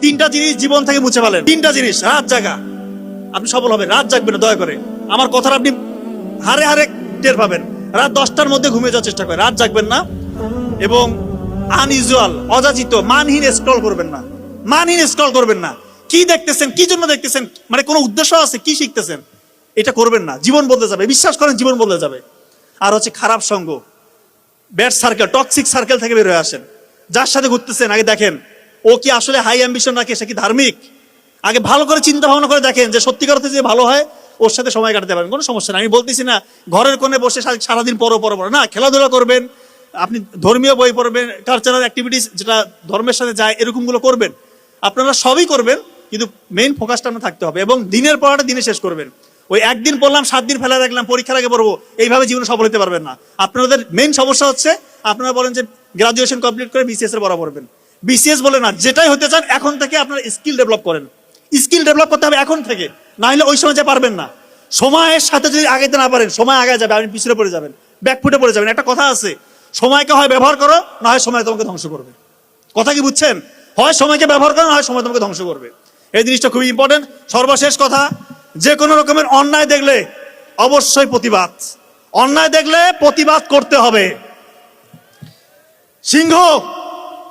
তিনটা জিনিস জীবন থেকে মুছে ফেলেন। তিনটা জিনিস: রাত জাগা, আপনি সফল হবেন। রাত জাগবেন না, দয়া করে আমার কথাটা আপনি হারে হারে টের পাবেন। রাত 10টার মধ্যে ঘুমিয়ে যাওয়ার চেষ্টা করেন, রাত জাগবেন না। এবং আনইউজুয়াল, অযাচিত, মানহীন স্ক্রল করবেন না। মানহীন স্ক্রল করবেন না। কি দেখতেছেন, কি জন্য দেখতেছেন, মানে কোনো উদ্দেশ্য আছে, কি শিখতেছেন, এটা করবেন না। জীবন বদলে যাবে, বিশ্বাস করেন, জীবন বদলে যাবে। আর হচ্ছে খারাপ সঙ্গ, ব্যাড সার্কেল, টক্সিক সার্কেল থেকে বের হয়ে আসেন। যার সাথে ঘুরতেছেন আগে দেখেন ও কি আসলে হাই অ্যাম্বিশন রাখে, সে কি ধার্মিক। আগে ভালো করে চিন্তা ভাবনা করে দেখেন যে সত্যিকার অর্থে যে ভালো হয় ওর সাথে সময় কাটাতে পারেন, কোনো সমস্যা নেই। আমি বলতেছি না ঘরের কোণে বসে সারাদিন পরো না, খেলাধুলা করবেন, আপনি ধর্মীয় বই পড়বেন, কালচারাল অ্যাক্টিভিটিস যেটা ধর্মের সাথে যায় এরকমগুলো করবেন। আপনারা সবই করবেন, কিন্তু মেইন ফোকাসটা আপনার থাকতে হবে। এবং দিনের পড়াটা দিনে শেষ করবেন। ওই একদিন পড়লাম 7 দিন ফেলা রাখলাম, পরীক্ষার আগে পড়বো, এইভাবে জীবনে সফল হতে পারবেন না। আপনাদের মেইন সমস্যা হচ্ছে আপনারা বলেন যে গ্রাজুয়েশন কমপ্লিট করে বিসিএস এর বড় পড়বেন। বিসিএস বলে না, যেটাই হতে চান এখন থেকে আপনারা স্কিল ডেভেলপ করেন। স্কিল ডেভেলপ করতে হবে এখন থেকে, না হলে ওই সময় যে পারবেন না। সময়ের সাথে যদি আগাইতে না পারেন, সময় আগায় যাবে, আপনি পিছনে পড়ে যাবেন, ব্যাকফুটে পড়ে যাবেন। একটা কথা আছে, সময়কে হয় ব্যবহার করো, না হয় সময় তোমাকে ধ্বংস করবে। কথা কি বুঝছেন? হয় সময়কে ব্যবহার করো, না হয় সময় তোমাকে ধ্বংস করবে। এই জিনিসটা খুবই ইম্পর্টেন্ট। সর্বশেষ কথা, যে কোনো রকমের অন্যায় দেখলে অবশ্যই প্রতিবাদ। অন্যায় দেখলে প্রতিবাদ করতে হবে। সিংহ